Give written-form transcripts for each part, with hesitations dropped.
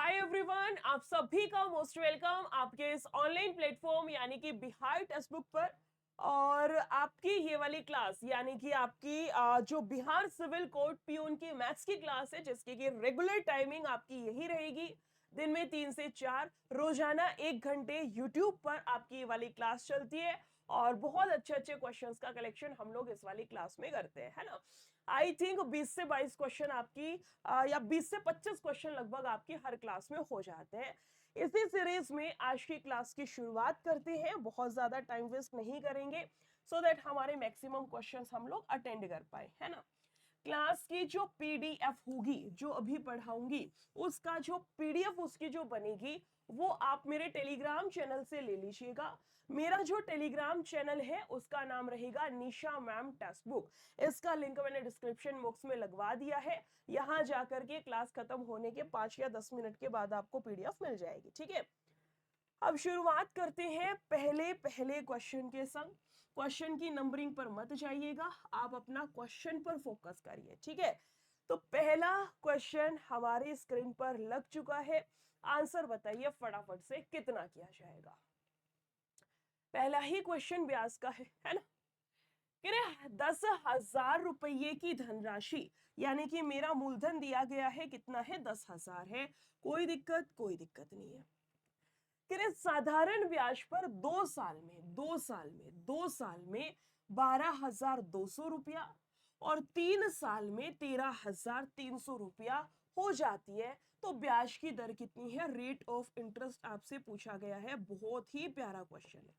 Hi everyone, आप सभी का मोस्ट वेलकम आपके इस ऑनलाइन प्लेटफॉर्म यानी कि बिहार टेक्स्ट बुक पर। और आपकी ये वाली क्लास यानी कि आपकी जो बिहार सिविल कोर्ट पीओन की मैथ्स की क्लास है, जिसकी की रेगुलर टाइमिंग आपकी यही रहेगी। दिन में 3 से 4 रोजाना 1 घंटे यूट्यूब पर आपकी ये वाली क्लास चलती है। और बहुत अच्छे अच्छे क्वेश्चंस का कलेक्शन हम लोग इस वाली क्लास में करते हैं, है ना। आई थिंक 20 से 22 क्वेश्चन आपकी या 20 से 25 क्वेश्चन लगभग आपकी हर क्लास में हो जाते हैं। इसी सीरीज में आज की क्लास की शुरुआत करते हैं। बहुत ज्यादा टाइम वेस्ट नहीं करेंगे सो दैट हमारे मैक्सिमम क्वेश्चंस हम लोग अटेंड कर पाए, है ना। क्लास की जो पीडीएफ होगी, जो अभी पढ़ाऊंगी, उसका जो पीडीएफ उसकी जो बनेगी वो आप मेरे टेलीग्राम चैनल से ले लीजिएगा। मेरा जो टेलीग्राम चैनल है उसका नाम रहेगा निशा मैम टेक्स्ट बुक। इसका लिंक मैंने डिस्क्रिप्शन बॉक्स में लगवा दिया है। यहां जाकर के क्लास खत्म होने के 5 या 10 मिनट के बाद आपको पीडीएफ मिल जाएगी, ठीक है। अब शुरुआत करते हैं पहले पहले क्वेश्चन के संग। क्वेश्चन की नंबरिंग पर मत जाइएगा, आप अपना क्वेश्चन पर फोकस करिए, ठीक है। तो पहला क्वेश्चन हमारी स्क्रीन पर लग चुका है। आंसर बताइए फटाफट से, कितना किया जाएगा। पहला ही क्वेश्चन ब्याज का है ना। कह रहे 10,000 रुपये की धनराशि, यानी कि मेरा मूलधन दिया गया है, कितना है, 10,000 है। कोई दिक्कत नहीं है। कह रहे साधारण ब्याज पर 2 साल में 12,200 रुपया और 3 साल में 13,300 रुपया हो जाती है। तो ब्याज की दर कितनी है, रेट ऑफ इंटरेस्ट आपसे पूछा गया है। बहुत ही प्यारा क्वेश्चन है,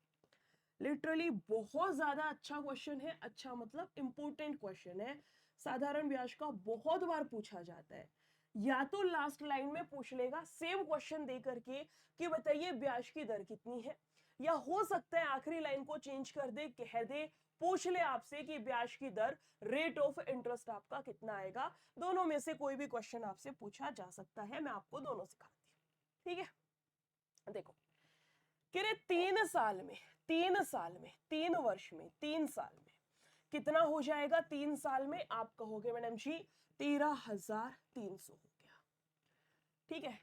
लिटरली बहुत ज्यादा अच्छा क्वेश्चन है। अच्छा मतलब इंपॉर्टेंट क्वेश्चन है। साधारण ब्याज का बहुत बार पूछा जाता है। या तो लास्ट लाइन में पूछ लेगा सेम क्वेश्चन दे करके कि बताइए ब्याज की दर कितनी है, या हो सकता है आखिरी लाइन को चेंज कर दे, कह दे, पूछ ले आपसे कि ब्याज की दर, रेट ऑफ इंटरेस्ट आपका कितना आएगा। दोनों में से कोई भी क्वेश्चन आपसे पूछा जा सकता है। मैं आपको दोनों सिखाती हूँ, ठीक है। देखो कह रहे 3 वर्ष में 3 साल में 3 साल में कितना हो जाएगा। 3 साल में आप कहोगे मैडम जी 13,300 हो गया, ठीक है।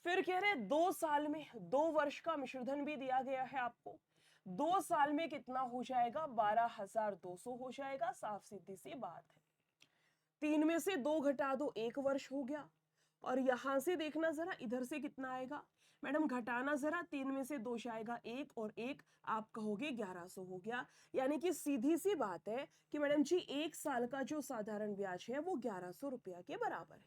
फिर कह रहे 2 साल में, 2 वर्ष का मिश्रधन भी दिया गया है आपको। 2 साल में कितना हो जाएगा, 12,200 हो जाएगा। साफ सीधी सी बात है। 3 में से 2 घटा दो, 1 वर्ष हो गया। और यहां से देखना जरा, इधर से कितना आएगा मैडम, घटाना जरा। 3 में से 2 जाएगा 1 और 1 आप कहोगे 1100 हो गया। यानी कि सीधी सी बात है कि मैडम जी 1 साल का जो साधारण ब्याज है वो 1100 रुपया के बराबर है।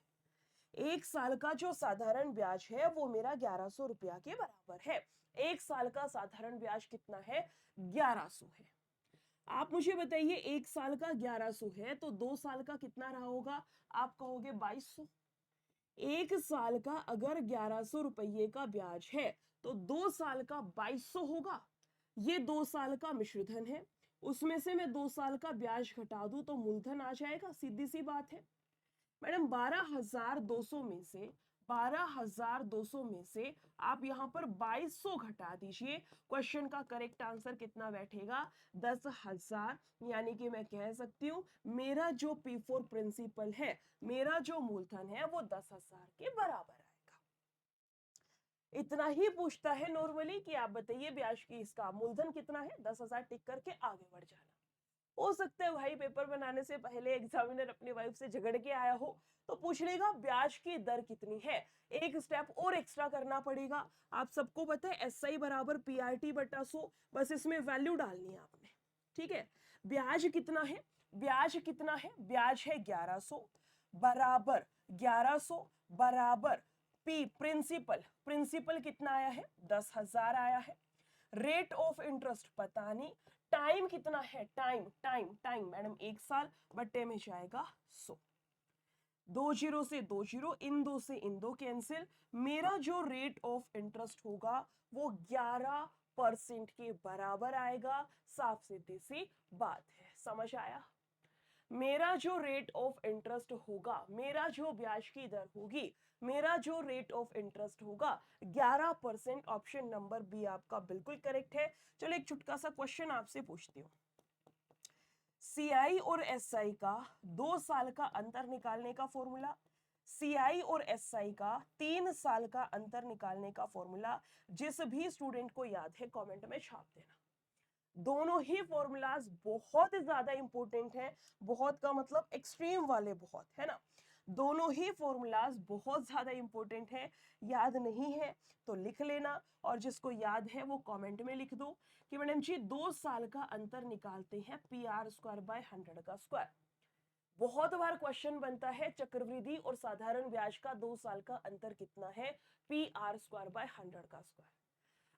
1 साल का जो साधारण ब्याज है वो मेरा 1100 रुपया के बराबर है। 1 साल का साधारण ब्याज कितना है, 1100 है। आप मुझे बताइए 1 साल का 1100 है तो 2 साल का कितना रहा होगा, आप कहोगे 2200। 1 साल का अगर 1100 रुपये का ब्याज है तो 2 साल का 2200 होगा। ये 2 साल का मिश्रधन है, उसमें से मैं 2 साल का ब्याज घटा दूं तो मूलधन आ जाएगा। सीधी सी बात है मैडम। 12,200 में से आप यहां पर 2200 घटा दीजिए। क्वेश्चन का करेक्ट आंसर कितना बैठेगा, 10,000। यानी कि मैं कह सकती हूं मेरा जो P4 प्रिंसिपल है, मेरा जो मूलधन है वो 10,000 के बराबर आएगा। इतना ही पूछता है नॉर्मली कि आप बताइए ब्याज की इसका मूलधन कितना है, 10,000 टिक करके आगे बढ़ जाना। हो सकता है भाई पेपर बनाने से पहले एग्जामिनर अपनी वाइफ से झगड़ के आया हो तो पूछ लेगा ब्याज की दर कितनी है। एक स्टेप और एक्स्ट्रा करना पड़ेगा। आप सबको पता है SI बराबर PRT बटा 100, बस इसमें वैल्यू डालनी है आपने, ठीक है। ब्याज कितना है, ब्याज कितना है, ब्याज है 1100 बराबर 1100 बराबर P प्रिंसिपल, प्रिंसिपल कितना आया है, 10,000 आया है। रेट ऑफ इंटरेस्ट पता नहीं। टाइम कितना है, टाइम टाइम टाइम मैडम 1 साल, बट्टे में जाएगा 100। 2 जीरो से 2 जीरो, इन दो से इन दो कैंसिल। मेरा जो रेट ऑफ इंटरेस्ट होगा वो 11% के बराबर आएगा। साफ सीधी सी बात है, समझ आया। मेरा जो रेट ऑफ इंटरेस्ट होगा, मेरा जो ब्याज की दर होगी, मेरा जो रेट ऑफ इंटरेस्ट होगा 11%। ऑप्शन नंबर बी आपका बिल्कुल करेक्ट है। चलो एक छोटा सा क्वेश्चन आपसे पूछती हूँ। CI और SI का 2 साल का अंतर निकालने का फॉर्मूला। सीआई और एसआई का 3 साल का अंतर निकालने का फॉर्मूला जिस भी स्टूडेंट को याद है कमेंट में छाप देना। दोनों ही फॉर्मूलाज बहुत ज्यादा इंपॉर्टेंट है, बहुत का मतलब एक्सट्रीम वाले बहुत, है ना। दोनों ही फॉर्मूलाज बहुत ज्यादा इंपॉर्टेंट है, याद नहीं है तो लिख लेना, और जिसको याद है वो कमेंट में लिख दो कि मैडम जी 2 साल का अंतर निकालते हैं पी आर स्क्वायर बाय 100 का स्क्वायर। बहुत बार क्वेश्चन बनता है चक्रवृद्धि और साधारण ब्याज का 2 साल का अंतर कितना है, पी आर स्क्वायर बाय 100 का स्क्वायर।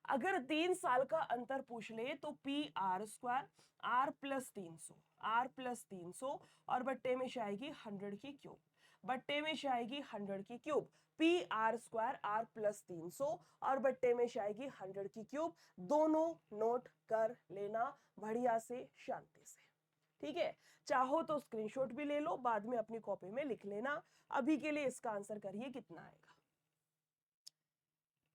अगर 3 साल का अंतर पूछ ले तो P R square R plus 300, R plus 300 और बट्टे में जाएगी 100 की क्यूब, बट्टे में जाएगी 100 की cube, P R square R plus 300 और बट्टे में जाएगी 100 की क्यूब। दोनों नोट कर लेना बढ़िया से, शांति से, ठीक है। चाहो तो स्क्रीनशॉट भी ले लो, बाद में अपनी कॉपी में लिख लेना। अभी के लिए इसका आंसर करिए कितना आएगा।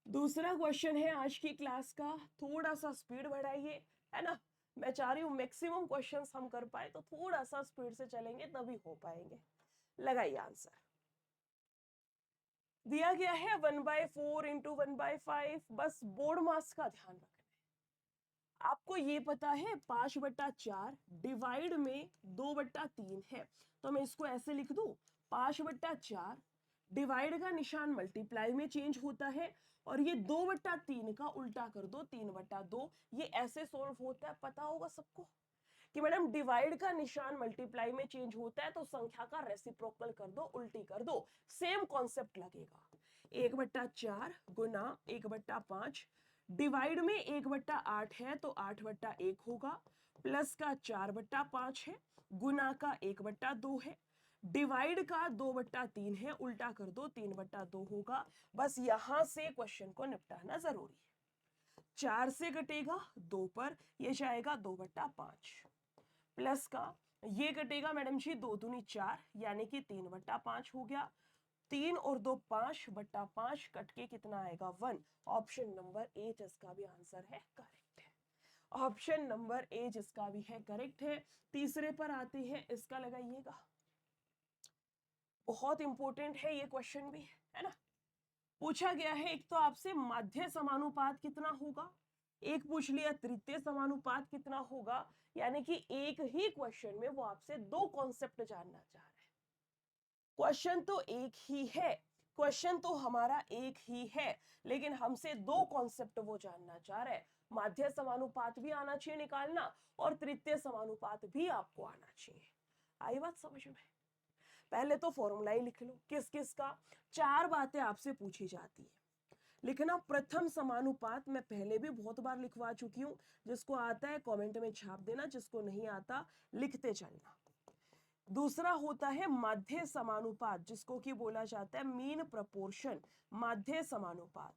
दूसरा क्वेश्चन है आज की क्लास का, थोड़ा सा स्पीड बढ़ाइए, है ना। मैं चाह रही हूं मैक्सिमम क्वेश्चंस हम कर पाए, तो थोड़ा सा स्पीड से चलेंगे तभी हो पाएंगे। लगाइए आंसर। दिया गया है 1/4 इंटू 1/5। बस बोर्ड मास का ध्यान रखना है। आपको ये पता है 5/4 डिवाइड में 2/3 है, तो मैं इसको ऐसे लिख दूं 5/4 डिवाइड का निशान मल्टीप्लाई में चेंज होता है, और ये 2/3 का उल्टा कर दो 3/2। ये ऐसे सोल्व होता है, पता होगा सबको कि मैडम डिवाइड का निशान मल्टीप्लाई में चेंज होता है तो संख्या का रेसिप्रोकल कर दो, उल्टी कर दो, सेम कॉन्सेप्ट लगेगा। 1/4 गुना 1/5 डिवाइड में 1/8 है तो 8/1 होगा, प्लस का 4/5 है, गुना का 1/2 है, डिवाइड का 2/3 है, उल्टा कर दो 3/2 होगा। बस यहां से क्वेश्चन को निपटाना जरूरी है। 4 से कटेगा 2 पर, ये जाएगा 2/5, प्लस का ये कटेगा मैडम जी 2 दूनी 4 यानी कि 3/5 हो गया। 3 और 2 5/5 कट के कितना आएगा 1। ऑप्शन नंबर ए जिसका भी आंसर है करेक्ट है, ऑप्शन नंबर ए जिसका भी है करेक्ट है। तीसरे पर आते हैं, इसका लगाइएगा, बहुत इंपॉर्टेंट है ये क्वेश्चन भी, है ना। पूछा गया है एक तो आपसे माध्य समानुपात कितना होगा, एक पूछ लिया तृतीय समानुपात कितना होगा, यानी कि एक ही क्वेश्चन में वो आपसे दो कॉन्सेप्ट जानना चाह रहे हैं। क्वेश्चन तो एक ही है, क्वेश्चन तो हमारा एक ही है, लेकिन हमसे दो कॉन्सेप्ट वो जानना चाह रहे हैं। माध्य समानुपात भी आना चाहिए निकालना, और तृतीय समानुपात भी आपको आना चाहिए। आई बात समझ में। पहले तो फॉर्मूला ही लिख लो, किस किस का। 4 बातें आपसे पूछी जाती है, लिखना प्रथम समानुपात, मैं पहले भी बहुत बार लिखवा चुकी हूं, जिसको आता है कमेंट में छाप देना, जिसको नहीं आता लिखते चलना। दूसरा होता है माध्य समानुपात, जिसको कि बोला जाता है मीन प्रपोर्शन, माध्य समानुपात।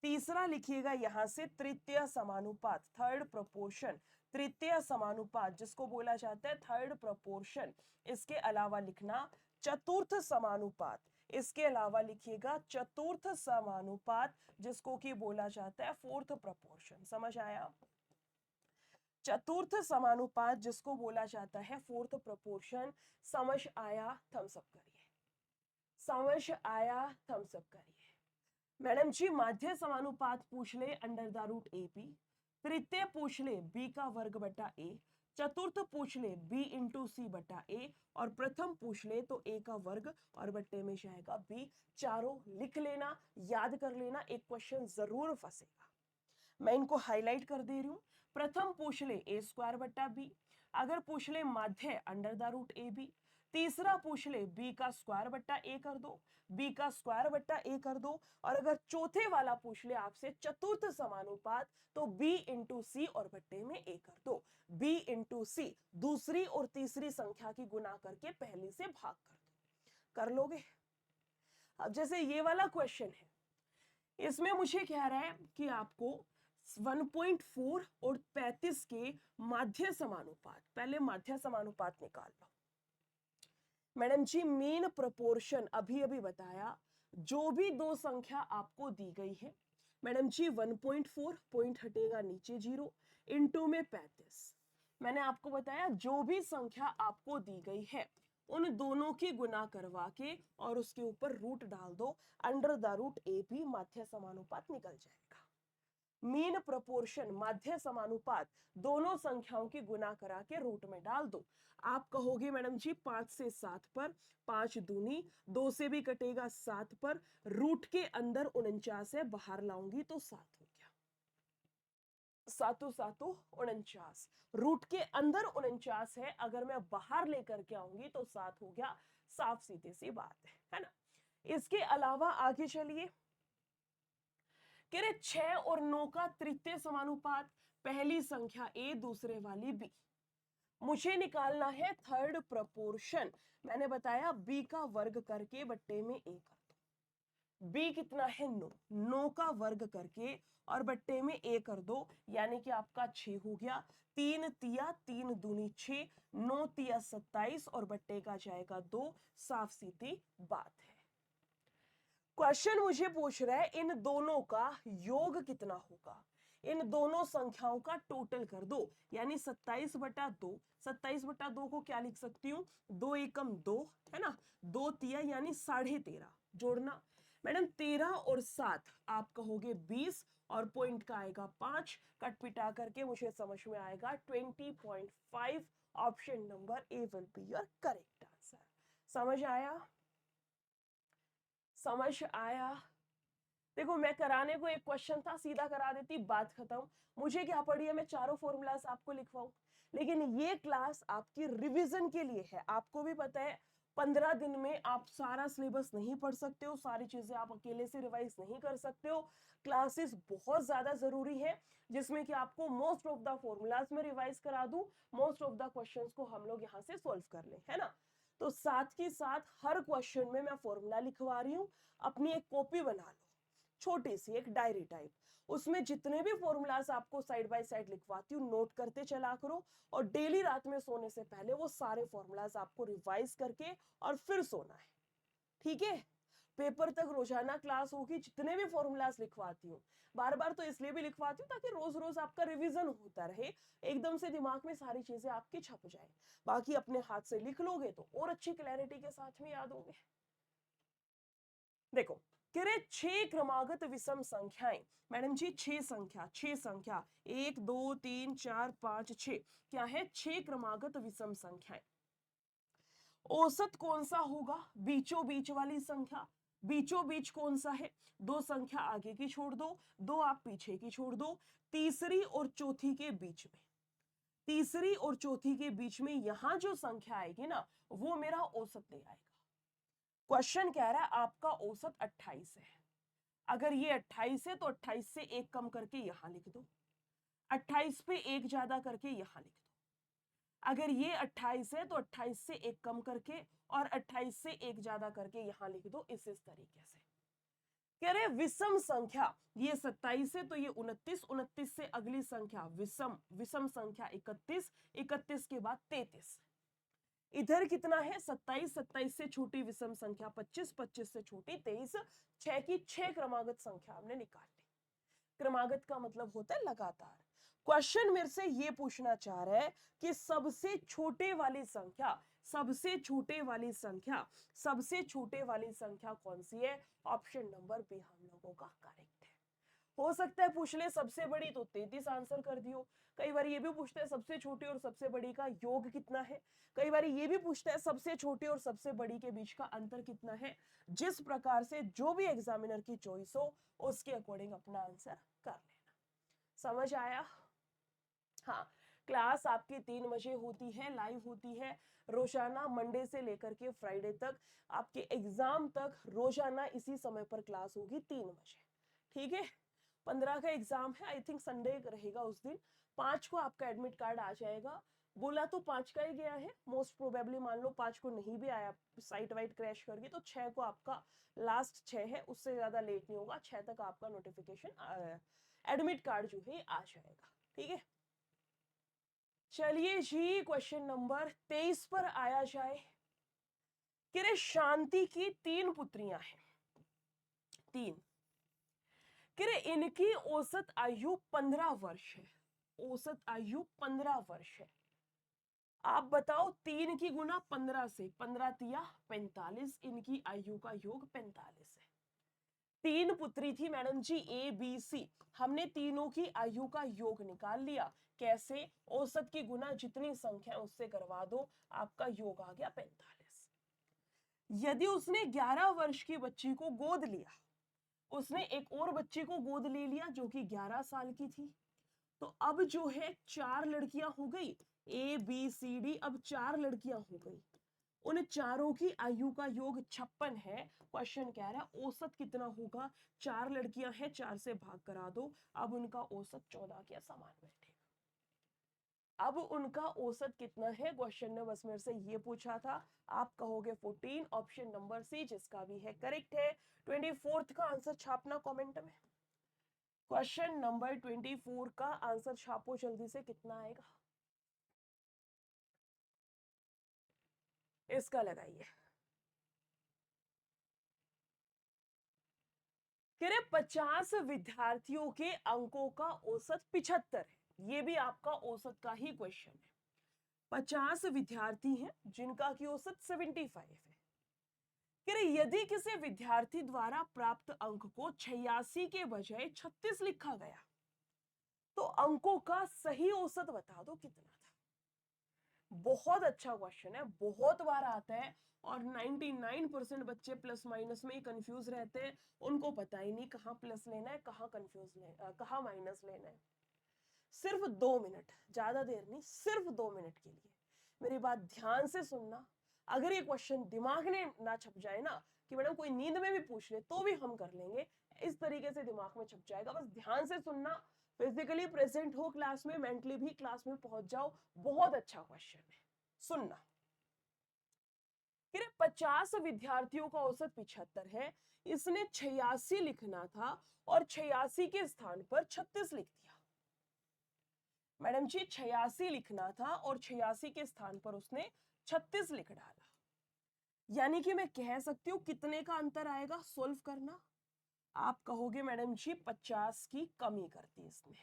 तीसरा लिखिएगा यहां से तृतीय समानुपात, थर्ड प्रपोर्शन, तृतीय समानुपात जिसको बोला जाता है थर्ड प्रपोर्शन। इसके अलावा लिखना चतुर्थ समानुपात, इसके अलावा लिखिएगा चतुर्थ समानुपात जिसको कि बोला जाता है फोर्थ प्रपोर्शन। समझ आया। चतुर्थ समानुपात जिसको बोला जाता है फोर्थ प्रपोर्शन। समझ आया, थम्स अप करिए। समझ आया, थम्स अप करिए। मैडम जी माध्य समानुपात पूछ ले under the root A P, तृतीय पूछ ले बी का वर्ग बटा ए, चतुर्थ पूछ ले बी इंटू सी बटा ए, और प्रथम पूछ ले तो ए का वर्ग और बट्टे में जाएगा बी। चारों लिख लेना, याद कर लेना, एक क्वेश्चन जरूर फंसेगा। मैं इनको हाईलाइट कर दे रही हूं। प्रथम पूछ ले ए स्क्वायर बटा बी, अगर पूछ ले माध्य under the root A B. तीसरा पूछ ले बी का स्क्वायर बट्टा ए कर दो, बी का स्क्वायर बट्टा ए कर दो। और अगर चौथे वाला पूछ ले आपसे चतुर्थ समानुपात, तो बी इंटू सी और बट्टे में ए कर दो। बी इंटू सी दूसरी और तीसरी संख्या की गुना करके पहली से भाग कर दो, कर लोगे। अब जैसे ये वाला क्वेश्चन है, इसमें मुझे कह रहा है कि आपको 1.4 और 35 के माध्य समानुपात, पहले माध्य समानुपात निकाल लो। मैडम जी मीन प्रोपोर्शन अभी अभी बताया, जो भी दो संख्या आपको दी गई है, मैडम जी 1.4 पॉइंट हटेगा नीचे 0 इंटू में 35। मैंने आपको बताया जो भी संख्या आपको दी गई है उन दोनों की गुना करवा के और उसके ऊपर रूट डाल दो, under the root A B माध्य समानुपात निकल जाएगा। मीन प्रोपोर्शन माध्य समानुपात दोनों संख्याओं की गुना करा के रूट में डाल दो। आप कहोगे मैडम जी 5 से 7 पर, 5 दूनी 2 से भी कटेगा 7 पर, रूट के अंदर 49 है, बाहर लाऊंगी तो 7 हो गया, सातों सातों 49, रूट के अंदर 49 है, अगर मैं बाहर लेकर के आऊंगी तो 7 हो गया। साफ सीधी सी बात है ना। इसके अलावा आगे चलिए, कह रहे 6 और 9 का तृतीय समानुपात, पहली संख्या ए दूसरे वाली बी, मुझे निकालना है थर्ड प्रपोर्शन। मैंने बताया बी का वर्ग करके बट्टे में ए कर दो। बी कितना है 9, 9 का वर्ग करके और बट्टे में ए कर दो, यानी कि आपका 6 हो गया। 3 तिया 3 दूनी 6, 9 तिया 27 और बट्टे का जाएगा 2। साफ सीधी बात है। क्वेश्चन मुझे पूछ रहा है इन दोनों का योग कितना होगा, इन दोनों संख्याओं का टोटल कर दो, यानी 27/2। 27/2 को क्या लिख सकती हूँ, 2 एकम 2 है ना, 2 तिया यानी 13.5 जोड़ना। मैडम 13 और 7 आप कहोगे 20 और पॉइंट का आएगा 5, कट पिटा करके मुझे समझ में आएगा 20.5। Option number A will be your correct answer. समझ आया, समझ आया। देखो मैं कराने को एक क्वेश्चन था, सीधा करा देती, बात खत्म। मुझे क्या पड़ी है, मैं चारों फॉर्मूलाज आपको लिखवाऊं, लेकिन ये क्लास आपकी रिवीजन के लिए है। आपको भी पता है 15 दिन में आप सारा सिलेबस नहीं पढ़ सकते हो, सारी चीजें आप अकेले से रिवाइज नहीं कर सकते हो। क्लासेस बहुत ज्यादा जरूरी है, जिसमें कि आपको मोस्ट ऑफ द फॉर्मूलाज में रिवाइज करा दूं, मोस्ट ऑफ द क्वेश्चंस को हम लोग यहाँ से सॉल्व कर ले, है ना। तो साथ के साथ हर क्वेश्चन में मैं फॉर्मूला लिखवा रही हूँ, अपनी एक कॉपी बना लो, छोटी सी एक डायरी टाइप, उसमें जितने भी फॉर्मूलाज आपको साइड बाय साइड लिखवाती हूँ नोट करते चला करो, और डेली रात में सोने से पहले वो सारे फॉर्मूलाज आपको रिवाइज करके और फिर सोना है, ठीक है। पेपर तक रोजाना क्लास होगी, जितने भी फॉर्मूलाज लिखवाती हूँ, बार बार तो इसलिए भी लिखवाती हूँ ताकि रोज रोज आपका रिवीजन होता रहे, एकदम से दिमाग में सारी चीजें आपकी छप जाए। बाकी अपने हाथ से लिख लोगे तो और अच्छी क्लैरिटी के साथ में याद होंगे। देखो कह रहे 6 क्रमागत विषम संख्याएं, मैडम जी 6 संख्या, 6 संख्या 1 2 3 4 5 6, क्या है 6 क्रमागत विषम संख्याएं। औसत कौन सा होगा, बीचों बीच वाली संख्या। बीचों बीच कौन सा है, दो संख्या आगे की छोड़ दो, दो आप पीछे की छोड़ दो, तीसरी और चौथी के बीच में, तीसरी और चौथी के बीच में यहां जो संख्या आएगी ना वो मेरा औसत ले आएगा। क्वेश्चन कह रहा है आपका औसत 28 है, अगर ये 28 है तो 28 से एक कम करके यहां लिख दो, 28 पे एक ज्यादा करके यहां लिख दो, अगर ये 28 है तो 28 से एक कम करके और 28 से एक ज्यादा करके यहां लिख दो, इस तरीके से। कह रहे विषम संख्या, ये 27 है तो ये 29, 29 से अगली संख्या विषम, विषम संख्या 31, 31 के बाद 33, इधर कितना है 27, 27 से छोटी विषम संख्या 25, 25 से छोटी 23, 6 की 6 क्रमागत संख्या हमने निकाल ली। क्रमागत का मतलब होता है लगातार। क्वेश्चन मेरे से ये पूछना चाह रहा है कि सबसे छोटे वाली संख्या, सबसे छोटे वाली संख्या, सबसे छोटे वाली संख्या कौन सी है। ऑप्शन नंबर बी हम लोगों का करेक्ट है। हो सकता है पूछ ले सबसे बड़ी तो 33 आंसर कर दियो, कई बार ये भी पूछता है सबसे छोटी और सबसे बड़ी का योग कितना है, कई बार ये भी पूछता है सबसे छोटी और सबसे बड़ी के बीच का अंतर कितना है। जिस प्रकार से जो भी एग्जामिनर की चॉइस हो उसके अकॉर्डिंग अपना आंसर कर लेना। समझ आया। हाँ, क्लास आपकी 3 बजे होती है, लाइव होती है रोजाना, मंडे से लेकर के फ्राइडे तक, आपके एग्जाम तक रोजाना इसी समय पर क्लास होगी 3 बजे, ठीक है। 15 का एग्जाम है, आई थिंक संडे रहेगा उस दिन। 5 को आपका एडमिट कार्ड आ जाएगा, बोला तो 5 का ही गया है, मोस्ट प्रोबेबली मान लो 5 को नहीं भी आया, साइट वाइट क्रैश कर गई तो 6 को आपका लास्ट 6 है, उससे ज्यादा लेट नहीं होगा, 6 तक आपका नोटिफिकेशन एडमिट कार्ड जो है आ जाएगा, ठीक है। चलिए जी क्वेश्चन नंबर 23 पर आया जाए। कि शांति की 3 पुत्रियां हैं, 3, कि इनकी औसत आयु 15 वर्ष है, औसत आयु 15 वर्ष है। आप बताओ 3 की गुना 15 से, 15 तिया 45, इनकी आयु का योग 45 है। 3 पुत्री थी madam ji A B C, हमने तीनों की आयु का योग निकाल लिया। कैसे? औसत की गुना जितनी संख्या उससे करवा दो, आपका योग आ गया 45। यदि उसने 11 वर्ष की बच्ची को गोद लिया, उसने एक और बच्ची को गोद ले लिया जो कि 11 साल की थी, तो अब जो है 4 लड़कियां हो गई, ए बी सी डी, अब 4 लड़कियां हो गई। उन चारों की आयु का योग 56 है। क्वेश्चन कह रहा है औसत कितना होगा? 4 लड़कियां हैं, 4 से भाग करा दो, अब उनका औसत 14 के समान बैठेगा। अब उनका औसत कितना है? क्वेश्चन ने बस मेरे से ये पूछा था। आप कहोगे 14, ऑप्शन नंबर सी जिसका भी है करेक्ट है। 24th का आंसर छापना कमेंट में। क्वेश्चन नंबर 24 का आंसर छापो जल्दी से, कितना आएगा इसका लगाइए। कह रहे 50 विद्यार्थियों के अंकों का औसत 75 है। ये भी आपका औसत का ही क्वेश्चन है। 50 विद्यार्थी हैं जिनका की औसत 75 है। कह रहे यदि किसी विद्यार्थी द्वारा प्राप्त अंक को 86 के बजाय 36 लिखा गया, तो अंकों का सही औसत बता दो कितना था। बहुत अच्छा क्वेश्चन है, बहुत बार आता है और 99% बच्चे प्लस माइनस में ही कंफ्यूज रहते हैं। उनको पता ही नहीं कहाँ प्लस लेना है, कहाँ कहाँ माइनस लेना है। सिर्फ 2 मिनट, ज्यादा देर नहीं, सिर्फ 2 मिनट के लिए मेरी बात ध्यान से सुनना। अगर ये क्वेश्चन दिमाग में ना छप जाए ना कि मैडम कोई नींद में भी पूछ ले तो भी हम कर लेंगे, इस तरीके से दिमाग में छप जाएगा। बस ध्यान से सुनना, फिजिकली प्रेजेंट हो क्लास में, मेंटली भी क्लास में पहुंच जाओ। बहुत अच्छा क्वेश्चन है, सुनना। 50 विद्यार्थियों का औसत 75 है, इसने 86 लिखना था और 86 के स्थान पर 36 लिख दिया। मैडम जी 86 लिखना था और 86 के स्थान पर उसने 36 लिख डाला। यानी कि मैं कह सकती हूं कितने का अंतर आएगा? सोल्व करना। आप कहोगे मैडम जी 50 की कमी कर दी इसने।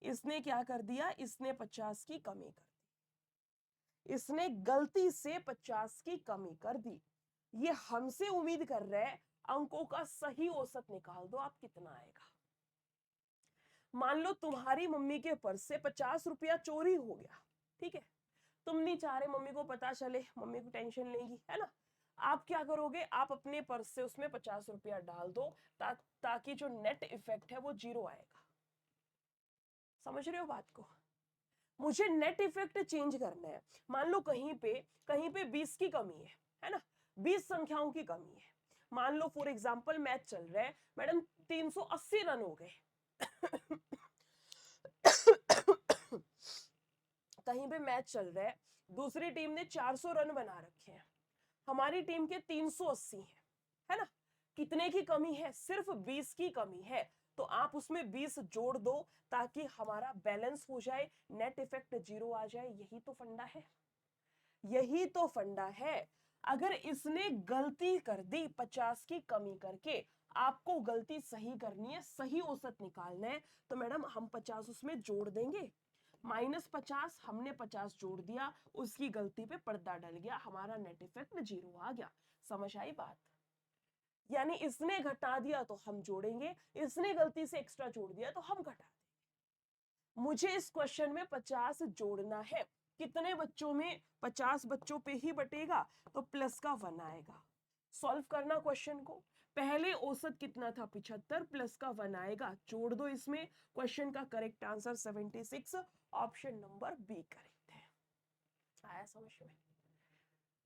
इसने क्या कर दिया? इसने 50 की कमी कर दी। इसने गलती से 50 की कमी कर दी। ये हमसे उम्मीद कर रहा है अंकों का सही औसत निकाल दो, आप कितना आएगा। मान लो तुम्हारी मम्मी के पर्स से 50 रुपया चोरी हो गया, ठीक है। तुम नहीं चाह रहे मम्मी को पता चले, मम्मी को टेंशन लेगी, है ना। आप क्या करोगे? आप अपने पर्स से उसमें 50 रुपया डाल दो ताकि जो नेट इफेक्ट है वो 0 आएगा। समझ रहे हो बात को? मुझे नेट इफेक्ट चेंज करना है। मान लो कहीं पे 20 की कमी है ना, 20 संख्याओं की कमी है। मान लो फॉर एग्जांपल मैच चल रहा है, मैडम 380 रन हो गए। कहीं पे मैच चल रहा है, दूसरी टीम ने 400 रन बना रखे हैं, हमारी टीम के 380 है ना। कितने की कमी है? सिर्फ 20 की कमी है। तो आप उसमें 20 जोड़ दो ताकि हमारा बैलेंस हो जाए, नेट इफेक्ट 0 आ जाए। यही तो फंडा है, यही तो फंडा है। अगर इसने गलती कर दी 50 की कमी करके, आपको गलती सही करनी है, सही औसत निकालना है, तो मैडम हम 50 उसमें जोड़ देंगे। -50, हमने 50 जोड़ दिया, उसकी गलती पे पर्दा डल गया, हमारा नेट इफेक्ट 0 आ गया। समझ आई बात? यानी इसने घटा दिया तो हम जोड़ेंगे, इसने गलती से एक्स्ट्रा जोड़ दिया तो हम घटा देंगे। मुझे इस क्वेश्चन में 50 जोड़ना है। कितने बच्चों में? 50 बच्चों पे ही बटेगा, तो प्लस का 1 आएगा। सॉल्व करना क्वेश्चन को। पहले औसत कितना था? 75, प्लस का 1 आएगा, जोड़ दो इसमें। क्वेश्चन का correct answer 76, option number B correct है। आया समझ में?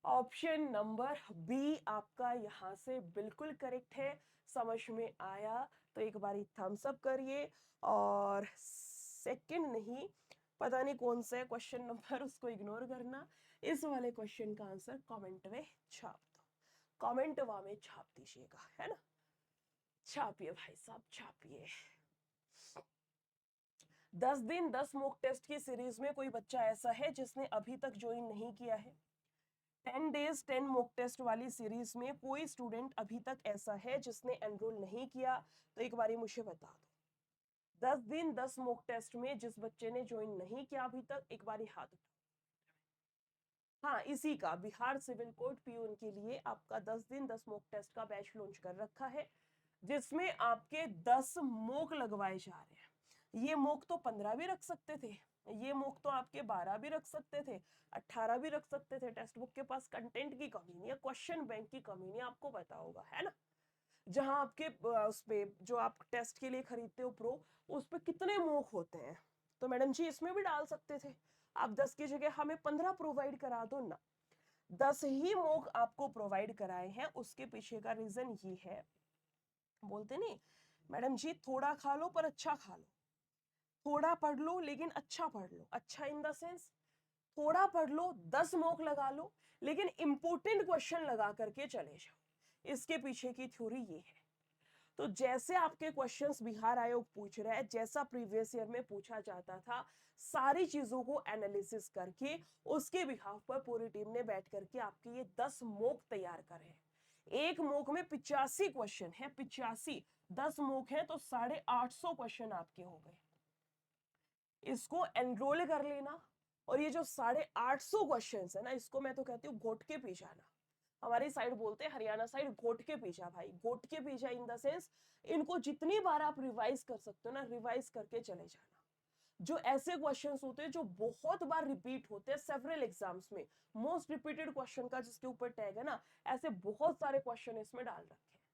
ऑप्शन नंबर बी आपका यहां से बिल्कुल करेक्ट है। समझ में आया तो एक बारी थम्स अप करिए, और सेकंड नहीं, पता नहीं कौन सा है क्वेश्चन नंबर, उसको इग्नोर करना। इस वाले क्वेश्चन का आंसर कमेंट में छाप दो, कमेंट में छाप दीजिएगा, है ना। छापिए भाई साहब, छापिए। 10 दिन 10 मॉक टेस्ट की सीरीज में कोई बच्चा ऐसा है जिसने अभी तक ज्वाइन नहीं किया है? 10 डेज 10 मॉक टेस्ट वाली सीरीज में कोई स्टूडेंट अभी तक ऐसा है जिसने एनरोल नहीं किया? तो एक बारी मुझे बता दो, 10 दिन 10 मॉक टेस्ट में जिस बच्चे ने ज्वाइन नहीं किया अभी तक, एक बारी हाथ उठाओ। हाँ, इसी का बिहार सिविल कोड पीओन के लिए आपका 10 दिन 10 मॉक टेस्ट का बैच लॉन्च कर रखा है, जिसमें आपके 10 मॉक लगवाए जा रहे हैं। ये मॉक तो 15 भी रख सकते थे, ये मॉक तो आपके 12 भी रख सकते थे, 18 भी रख सकते थे। टेक्स्ट बुक के पास कंटेंट की कमी नहीं है, क्वेश्चन बैंक की कमी नहीं है, आपको पता होगा, है ना। जहां आपके उस पे जो आप टेस्ट के लिए खरीदते हो प्रो, उस पे कितने मॉक होते हैं, तो मैडम जी इसमें भी डाल सकते थे। आप 10 की जगह हमें 15 प्रोवाइड करा दो ना। 10 ही मॉक आपको प्रोवाइड कराए हैं, उसके पीछे का रीजन ये है, बोलते नहीं मैडम जी थोड़ा खा लो पर अच्छा खा लो, थोड़ा पढ़ लो लेकिन अच्छा पढ़ लो। अच्छा इन द सेंस थोड़ा पढ़ लो, 10 मॉक लगा लो, लेकिन इंपोर्टेंट क्वेश्चन लगा करके चले जाओ। इसके पीछे की थ्योरी ये है। तो जैसे आपके क्वेश्चंस बिहार आयोग पूछ रहा है, जैसा प्रीवियस ईयर में पूछा जाता था, सारी चीजों को एनालिसिस करके उसके बिहाफ पर पूरी टीम ने बैठ करके आपके ये 10 मॉक तैयार करे हैं। एक मॉक में 85 क्वेश्चन है, 85। 10 मॉक है तो 850 क्वेश्चन आपके हो गए। इसको एनरोल कर लेना, और ये जो 850 क्वेश्चन है ना, इसको मैं तो कहती हूँ घोट के पी जाना। हमारी साइड बोलते हैं, हरियाणा साइड, घोट के पीछा भाई, घोट के पीछा इन द सेंस इनको जितनी बार आप रिवाइज कर सकते हो ना, रिवाइज करके चले जाना। जो ऐसे क्वेश्चंस होते हैं जो बहुत बार रिपीट होते हैं सेवरल एग्जाम्स में, मोस्ट रिपीटेड क्वेश्चन का जिसके ऊपर टैग है ना, ऐसे बहुत सारे क्वेश्चन इसमें डाल रखे हैं।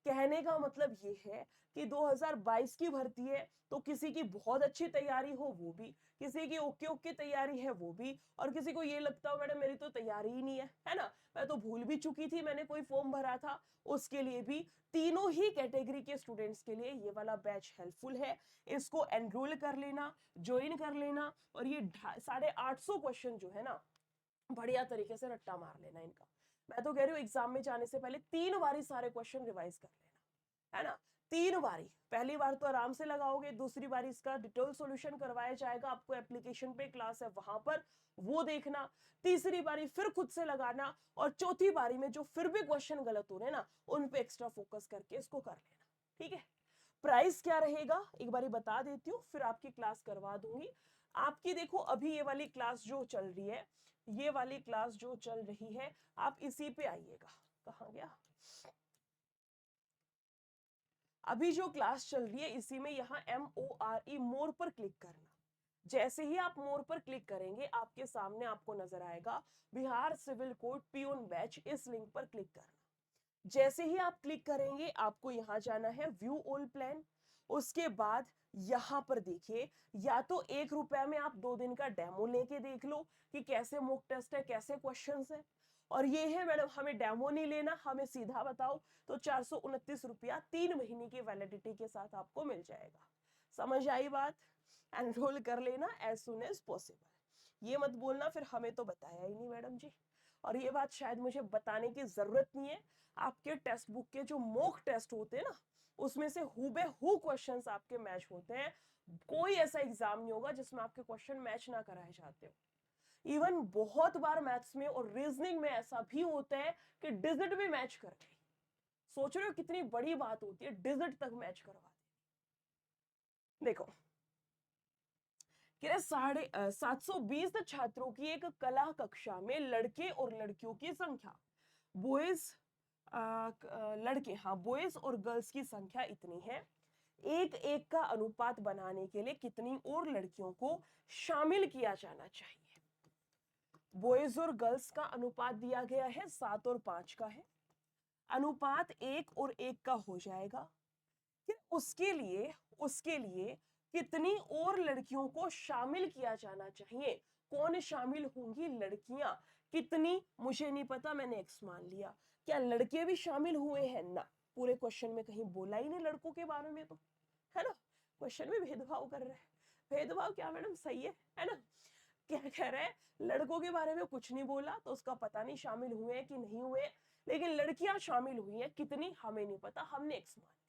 कहने का मतलब ये है कि 2022 की भर्ती है, तो किसी की बहुत अच्छी तैयारी हो वो भी, किसी की ओके ओके तैयारी है वो भी, और किसी को ये लगता हो मैडम मेरी तो तैयारी ही नहीं है ना, मैं तो भूल भी चुकी थी मैंने कोई फॉर्म भरा था, उसके लिए भी। तीनों ही कैटेगरी के स्टूडेंट्स के लिए ये वाला बैच हेल्पफुल है। इसको एनरोल कर लेना, ज्वाइन कर लेना, और ये 850 क्वेश्चन जो है ना, बढ़िया तरीके से रट्टा मार लेना इनका। मैं तो कह रही हूँ एग्जाम में जाने से पहले 3 बारी सारे क्वेश्चन रिवाइज कर लेना, है ना। 3 बारी, पहली बार तो आराम से लगाओगे, दूसरी बार इसका डिटेल सॉल्यूशन करवाया जाएगा आपको, एप्लीकेशन पे क्लास है वहां पर, वो देखना। तीसरी बारी फिर खुद से लगाना, और चौथी बारी में जो फिर भी क्वेश्चन गलत हो रहे हैं ना, उन पे एक्स्ट्रा फोकस करके इसको कर लेना, ठीक है। प्राइस क्या रहेगा एक बारी बता देती हूँ, फिर आपकी क्लास करवा दूंगी। आपकी देखो अभी ये वाली क्लास जो चल रही है, ये वाली क्लास जो चल रही है, आप इसी पे आइएगा। कहाँ गया, अभी जो क्लास चल रही है इसी में, यहाँ MORE मोर पर क्लिक करना। जैसे ही आप मोर पर क्लिक करेंगे, आपके सामने आपको नजर आएगा Bihar civil court peon batch, इस लिंक पर क्लिक करना। जैसे ही आप क्लिक करेंगे, आपको यहां जाना है व्यू ऑल प्लान। उसके बाद यहां पर देखिए, या तो 1 रुपए में आप 2 दिन का डेमो लेके देख लो कि कैसे मॉक टेस्ट है, कैसे क्वेश्चंस है। और ये है मैडम हमें डेमो नहीं लेना, हमें सीधा बताओ, तो 429 रुपया 3 महीने की वैलिडिटी के साथ आपको मिल जाएगा। समझ आई बात। एनरोल कर लेना एज सुन एज पॉसिबल। ये मत बोलना फिर हमें तो बताया ही नहीं मैडम जी, और ये बात शायद मुझे बताने की जरूरत नहीं है। आपके टेक्स्ट बुक के जो मॉक टेस्ट होते हैं ना, उसमें से हूबेहू क्वेश्चंस आपके मैच होते हैं। कोई ऐसा एग्जाम नहीं होगा जिसमें आपके क्वेश्चन मैच ना कराए जाते हो। इवन बहुत बार मैथ्स में और रीजनिंग में ऐसा भी होता है कि डिजिट भी मैच कर गई। सोच रहे हो कितनी बड़ी बात होती है, डिजिट तक मैच करवा दे। देखो कि 720 छात्रों की एक कला कक्षा में लड़के और लड़कियों की संख्या, बॉयज लड़के, हाँ बॉयज और गर्ल्स की संख्या इतनी है। एक एक का अनुपात बनाने के लिए कितनी और लड़कियों को शामिल किया जाना चाहिए। बॉयज और गर्ल्स का अनुपात दिया गया है 7 और 5 का है। अनुपात 1 और 1 का हो जाएगा। फिर उसके लिए कितनी और लड़कियों को शामिल किया जाना चाहिए। कौन शामिल होंगी, लड़कियां। कितनी मुझे नहीं पता, मैंने एक्स मान लिया। क्या लड़के भी शामिल हुए हैं ना, पूरे क्वेश्चन में कहीं बोला ही नहीं लड़कों के बारे में, तो है ना, क्वेश्चन में भेदभाव कर रहे हैं। भेदभाव क्या मैडम, सही है ना। क्या कह रहे हैं, लड़कों के बारे में कुछ नहीं बोला, तो उसका पता नहीं शामिल हुए कि नहीं हुए, लेकिन लड़कियां शामिल हुई हैं, कितनी हमें नहीं पता, हमने एक्स मान लिया।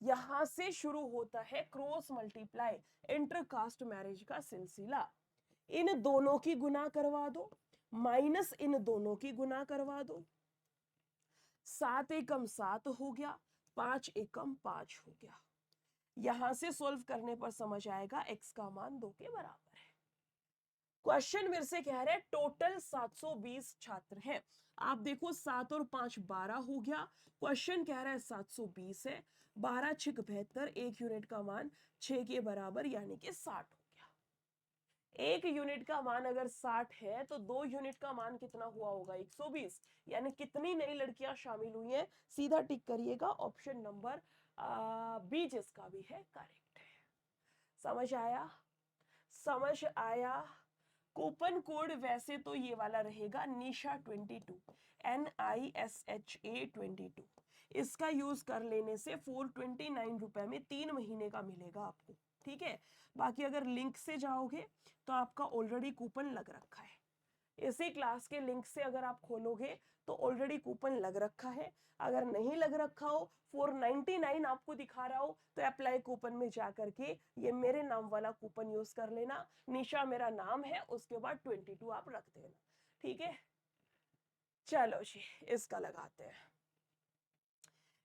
यहां से शुरू होता है क्रॉस मल्टीप्लाई, इंटरकास्ट मैरिज का सिलसिला। इन दोनों की गुना करवा दो, माइनस इन दोनों की गुना करवा दो। 7 एकम 7 हो गया, 5 एकम 5 हो गया। यहां से सॉल्व करने पर समझ आएगा x का मान 2 के बराबर है। क्वेश्चन मेरे से कह रहा है टोटल 720 छात्र हैं। आप देखो 7 और 5 12 हो गया। क्वेश्चन कह रहा है 720 है, 12 छिक 72, 1 यूनिट का मान 6 के बराबर यानी कि 60 हो गया। 1 यूनिट का मान अगर 60 है तो 2 यूनिट का मान कितना हुआ होगा 120। यानी कितनी नई लड़कियां शामिल हुई हैं, सीधा टिक करिएगा। ऑप्शन नंबर बी जिसका भी है करेक्ट है। समझ आया? समझ आया? कूपन कोड वैसे तो ये वाला रहेगा निशा 22, NISHA 22। इसका यूज कर लेने से 429 रुपए में 3 महीने का मिलेगा आपको। ठीक है, बाकी अगर लिंक से जाओगे तो आपका ऑलरेडी कूपन लग रखा है। इसी क्लास के लिंक से अगर आप खोलोगे तो ऑलरेडी कूपन लग रखा है। अगर नहीं लग रखा हो, 499 आपको दिखा रहा हो, तो अप्लाई कूपन में जा करके ये मेरे नाम वाला कूपन यूज कर लेना। निशा मेरा नाम है, उसके बाद 22 आप रख देना। ठीक है, चलो जी इसका लगाते हैं।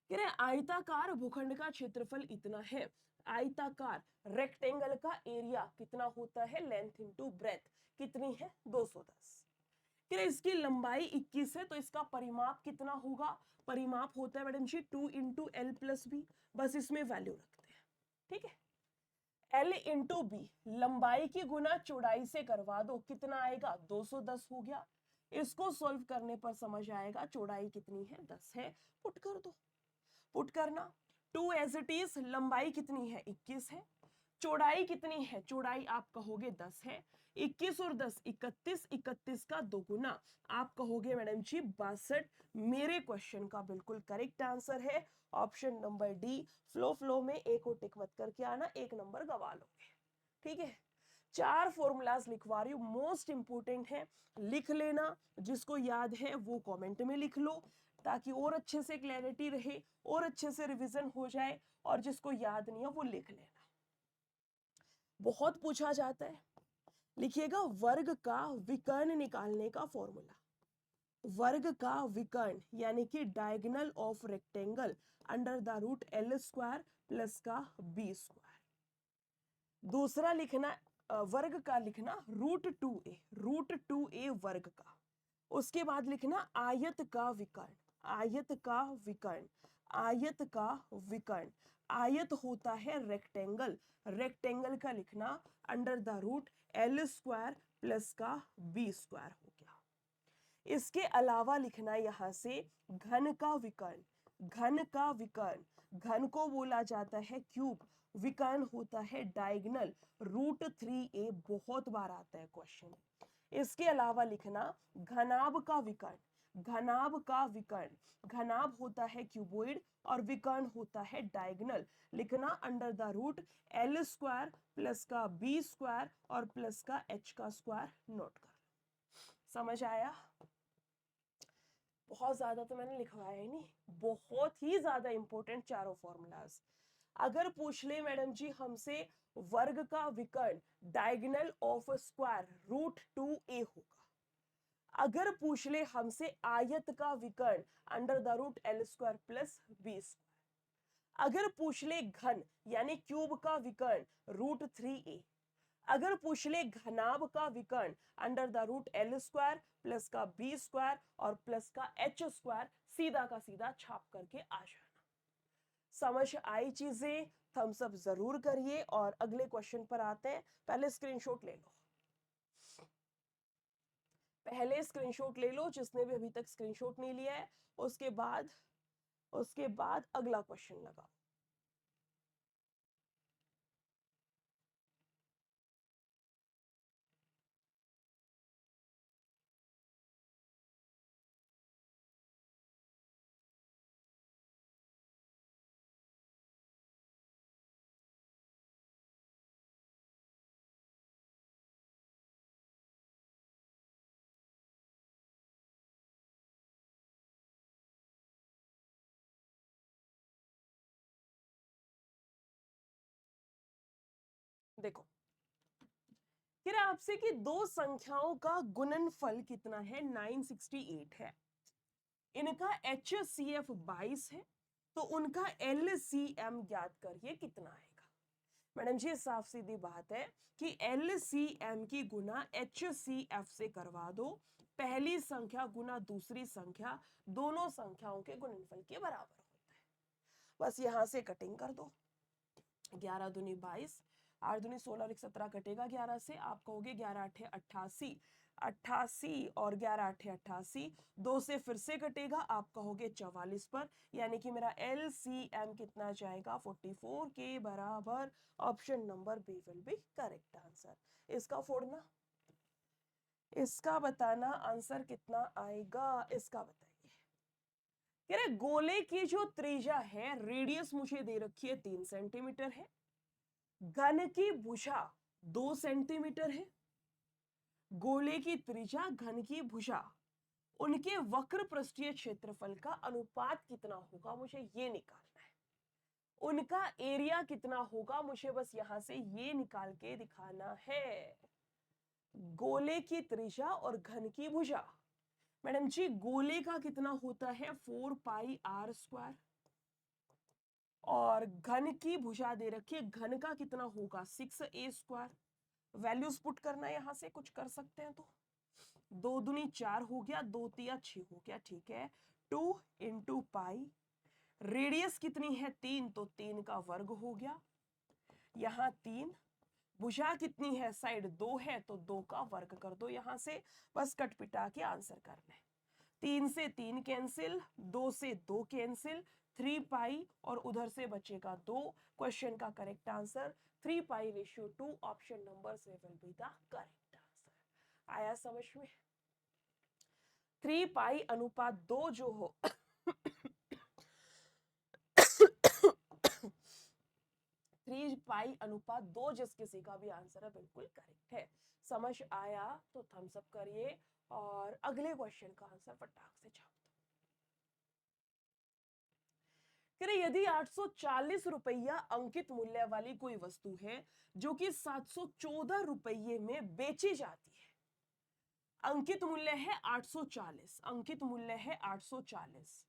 कह रहे आयताकार भूखंड का क्षेत्रफल इतना है। आयताकार रेक्टेंगल का एरिया कितना होता है, लेंथ इनटू ब्रेथ कितनी है 210। कह रहे इसकी लंबाई 21 है तो इसका परिमाप कितना होगा। परिमाप होता है मैडम जी 2 इंटू एल प्लस बी। बस इसमें वैल्यू रखते हैं। ठीक है, एल इंटू बी, लंबाई की गुना चौड़ाई से करवा दो, कितना आएगा 210 हो गया। इसको सॉल्व करने पर समझ आएगा चौड़ाई कितनी है 10 है। पुट कर दो, पुट करना 2 एज इट इज। लंबाई कितनी है 21 है, चौड़ाई कितनी है, चौड़ाई आप कहोगे 10 है। 21 और 10 31, 31 का दोगुना आप कहोगे मैडम जी 62। मेरे क्वेश्चन का बिल्कुल करेक्ट आंसर है option number D. Flow flow में एक और टिक मत करके आना, एक नंबर गवा लोगे। ठीक है, 4 फॉर्मूलाज लिखवा रही हूँ, मोस्ट इंपोर्टेंट है, लिख लेना। जिसको याद है वो कमेंट में लिख लो ताकि और अच्छे से क्लैरिटी रहे और अच्छे से रिवीजन हो जाए। और जिसको याद नहीं है वो लिख लेना। बहुत पूछा जाता है, लिखिएगा वर्ग का विकर्ण निकालने का फॉर्मूला। वर्ग का विकर्ण यानी कि diagonal of rectangle under the root L square plus का बी स्क्वायर। दूसरा लिखना वर्ग का लिखना रूट टू ए वर्ग का। उसके बाद लिखना आयत का विकर्ण, आयत का विकर्ण, आयत का विकर्ण। आयत होता है रेक्टेंगल, रेक्टेंगल का लिखना under the root L square plus का बी स्क्वायर हो गया। इसके अलावा लिखना यहां से घन का विकर्ण, घन का विकर्ण। घन को बोला जाता है क्यूब, विकर्ण होता है डायगोनल √3a। बहुत बार आता है क्वेश्चन। इसके अलावा लिखना घनाभ का विकर्ण, घनाभ का विकर्ण। घनाभ होता है क्यूबॉइड और विकर्ण होता है डायगोनल। लिखना under the root L square plus का बी स्क्वायर और प्लस का एच का स्क्वायर। नोट कर, समझ आया? बहुत ज्यादा तो मैंने लिखवाया ही नहीं, बहुत ही ज्यादा इंपॉर्टेंट चारों फॉर्मूलाज। अगर पूछ ले मैडम जी हमसे वर्ग का विकर्ण डायगोनल ऑफ स्क्वायर √2a होगा। अगर पूछ ले हमसे आयत का विकर्ण under the root L square plus B square. अगर पूछ ले घन यानी क्यूब का विकर्ण √3a। अगर पूछ ले घनाभ का विकर्ण under the root L square plus का बी स्क्वायर और प्लस का एच स्क्वायर, सीधा का सीधा छाप करके आ जाना। समझ आई चीजें? थम्स अप जरूर करिए और अगले क्वेश्चन पर आते हैं। पहले स्क्रीनशॉट ले लो, पहले स्क्रीनशॉट ले लो जिसने भी अभी तक स्क्रीनशॉट नहीं लिया है। उसके बाद अगला क्वेश्चन लगाओ। देखो, फिर आपसे कि दो संख्याओं का गुणनफल कितना है 968 है। इनका HCF 22 है तो उनका LCM ज्ञात करिए कितना आएगा। मैडम जी साफ सीधी बात है कि LCM की गुना HCF से करवा दो, पहली संख्या गुना दूसरी संख्या दोनों संख्याओं के गुणनफल के बराबर होता है। बस यहां से कटिंग कर दो, 11 दूनी 22, 8 दूनी 16 और 17 कटेगा 11 से, आप कहोगे 11 8 88, 88 और 11 8 88, 2 से फिर से कटेगा, आप कहोगे 44 पर, यानी कि मेरा LCM कितना जाएगा 44 के बराबर। Option number B will be correct answer. इसका फोड़ना, इसका बताना आंसर कितना आएगा, इसका बताइए। कह रहे गोले की जो त्रिज्या है, रेडियस मुझे दे रखी है 3 सेंटीमीटर है, घन की भुजा 2 सेंटीमीटर है, गोले की त्रिज्या घन की भुजा, उनके वक्र पृष्ठीय क्षेत्रफल का अनुपात कितना होगा मुझे ये निकालना है, उनका एरिया कितना होगा मुझे बस यहां से ये निकाल के दिखाना है। गोले की त्रिज्या और घन की भुजा, मैडम जी गोले का कितना होता है 4 पाई r स्क्वायर, और घन की भुजा दे रखी है, घन का कितना होगा 6a स्क्वायर। वैल्यूज पुट करना है, यहां से कुछ कर सकते हैं तो 2 दूनी 4 हो गया, 2 तिया 6 हो गया, ठीक है। 2 इंटू पाई, रेडियस कितनी है 3, तो 3 का वर्ग हो गया, यहां 3, भुजा कितनी है साइड 2 है, तो 2 का वर्ग कर दो यहां से, बस कट पिटा के आंसर करना है। 3 से 3 कैंसिल, 2 से 2 कैंसिल, 3 पाई और उधर से बचेगा 2। क्वेश्चन का करेक्ट आंसर 3 पाई रेशियो 2, ऑप्शन नंबर से will be the correct answer. आया समझ में? 3 पाई अनुपात 2 जो हो 3 पाई अनुपात 2 जिस किसी का भी आंसर है बिल्कुल करेक्ट है। समझ आया तो थम्स अप करिए और अगले क्वेश्चन का आंसर फटाक से छाप दो। यदि 840 रुपया अंकित मूल्य वाली कोई वस्तु है जो कि 714 रुपये में बेची जाती है, अंकित मूल्य है 840, अंकित मूल्य है 840,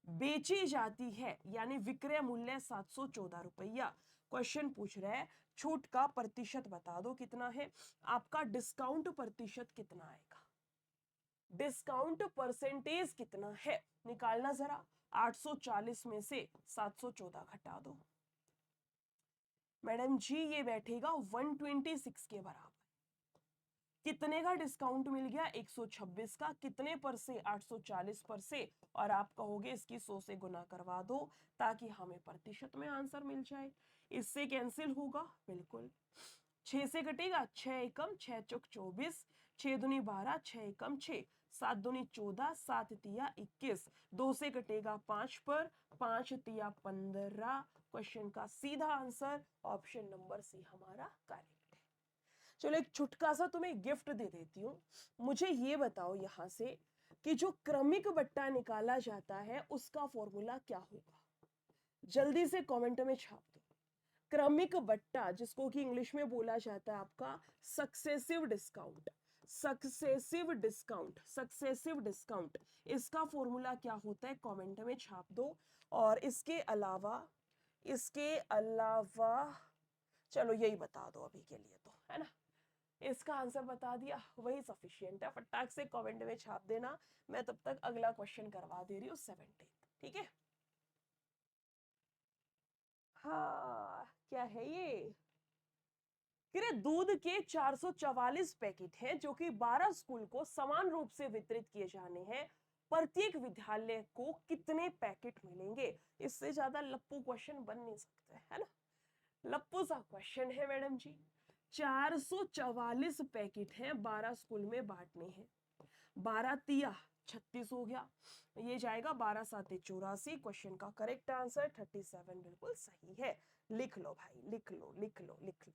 बेची जाती है यानी विक्रय मूल्य 714 रुपया। क्वेश्चन पूछ रहा है छूट का प्रतिशत बता दो कितना है, आपका डिस्काउंट प्रतिशत कितना आएगा, डिस्काउंट परसेंटेज कितना है निकालना जरा। 840 में से 714 घटा दो, मैडम जी ये बैठेगा 126 के बराबर। कितने का डिस्काउंट मिल गया 126 का, कितने पर से 840 पर से, और आप कहोगे इसकी 100 से गुना करवा दो ताकि हमें प्रतिशत में आंसर मिल जाए। इससे कैंसिल होगा बिल्कुल, 6 से कटेगा, 6 एकम 6 चौक 24, 6 दूनी 12, 6 एकम 6, 7 दूनी 14, 7 तिया 21, 2 से कटेगा 5 पर, 5 तिया 15। क्वेश्चन का सीधा आंसर ऑप्शन नंबर सी हमारा करेक्ट। चलो एक छुटका सा तुम्हें गिफ्ट दे देती हूँ, मुझे ये बताओ यहां से कि जो क्रमिक बट्टा निकाला जाता है उसका फॉर्मूला क्या होगा, जल्दी से कमेंट में छाप दो। क्रमिक बट्टा जिसको कि इंग्लिश में बोला जाता है आपका successive discount, successive discount, successive discount, इसका फॉर्मूला क्या होता है कमेंट में छाप दो। और इसके अलावा, इसके अलावा चलो यही बता दो अभी के लिए तो, है ना, इसका आंसर बता दिया वही सफिशियंट है, फटाक से कमेंट में छाप देना। मैं तब तक अगला क्वेश्चन करवा दे रही हूँ 17, ठीक है। हाँ क्या है ये, दूध के 444 पैकेट हैं जो कि 12 स्कूल को समान रूप से वितरित किए जाने हैं, प्रत्येक विद्यालय को कितने पैकेट मिलेंगे। इससे ज्यादा लप्पू क्वेश्चन बन नहीं सकते, है ना, लप्पू सा क्वेश्चन है मैडम जी। 444 पैकेट हैं, 12 स्कूल में बांटने हैं, 12 तिया 36 हो गया, ये जाएगा 12 साते 84। क्वेश्चन का करेक्ट आंसर 37 बिल्कुल सही है। लिख लो भाई, लिख लो लिख लो लिख लो।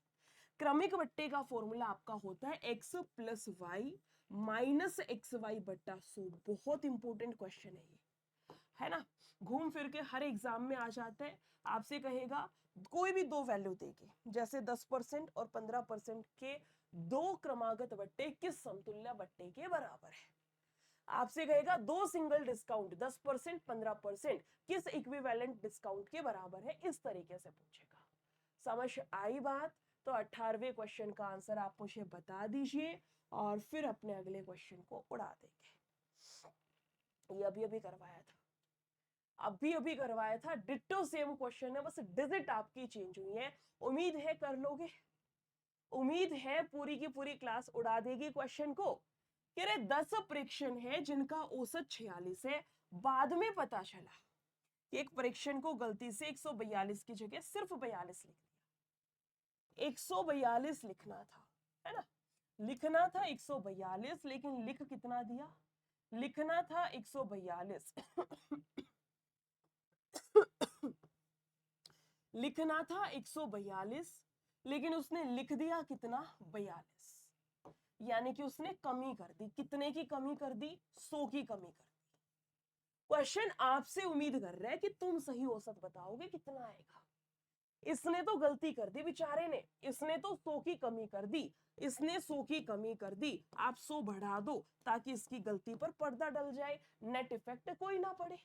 क्रमिक बट्टे का फॉर्मूला आपका होता है x plus Y minus X Y बट्टा 100। बहुत इंपॉर्टेंट क्वेश्चन है ये, है ना, घूम फिर के हर एग्जाम में आ जाता है। आपसे कहेगा कोई भी दो वैल्यू देगी, जैसे 10% और 15% के दो क्रमागत बट्टे किस समतुल्य बट्टे के बराबर है। आपसे कहेगा दो सिंगल डिस्काउंट 10% 15% किस इक्विवेलेंट डिस्काउंट के बराबर है, इस तरीके से पूछेगा। समझ आई बात? तो 18वें क्वेश्चन का आंसर आप मुझे बता दीजिए और फिर अपने अगले क्वेश्चन को उड़ा देंगे। ये अभी अभी करवाया था, अभी अभी करवाया था, डिट्टो सेम क्वेश्चन है, बस डिजिट आपकी चेंज हुई है। उम्मीद है कर लोगे, उम्मीद है पूरी की पूरी क्लास उड़ा देगी क्वेश्चन को। कह रहे 10 परीक्षण है जिनका औसत 46 है। बाद में पता चला कि एक परीक्षण को गलती से 142 की जगह सिर्फ 42 लिख दिया। 142 लिखना था, है ना, लिखना था 142, लेकिन लिख कितना दिया? लिखना था 142 लिखना था 142, लेकिन उसने लिख दिया कितना? 42। यानी कि उसने कमी कर दी। कितने की कमी कर दी? 100 की कमी कर दी। क्वेश्चन आपसे उम्मीद कर रहा है कि तुम सही औसत बताओगे कितना आएगा। इसने तो गलती कर दी बेचारे ने, इसने तो 100 की कमी कर दी, इसने 100 की कमी कर दी। आप 100 बढ़ा दो ताकि इसकी गलती पर पर्दा डल जाए, नेट इफेक्ट कोई ना पड़े,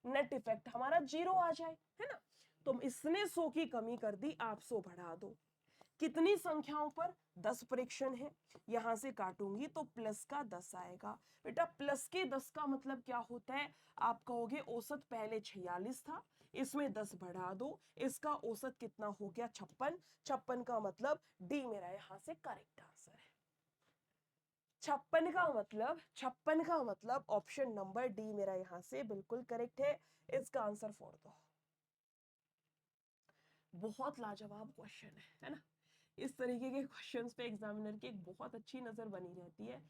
नेट इफेक्ट हमारा 0 आ जाए, है ना। तो इसने 100 की कमी कर दी, आप 100 बढ़ा दो। कितनी संख्याओं पर? 10 परीक्षण है। यहां से काटूंगी तो प्लस का 10 आएगा। बेटा प्लस के 10 का मतलब क्या होता है? आप कहोगे औसत पहले 46 था, इसमें 10 बढ़ा दो, इसका औसत कितना हो गया? 56। 56 का मतलब डी मेरा यहां से करेक्ट आंसर है। 56 का मतलब ऑप्शन नंबर डी मेरा यहां से बिल्कुल करेक्ट है। इसका आंसर फोड़ दो। बहुत लाजवाब क्वेश्चन है ना। इस तरीके के क्वेश्चंस पे एग्जामिनर की एक बहुत अच्छी नजर बनी रहती है।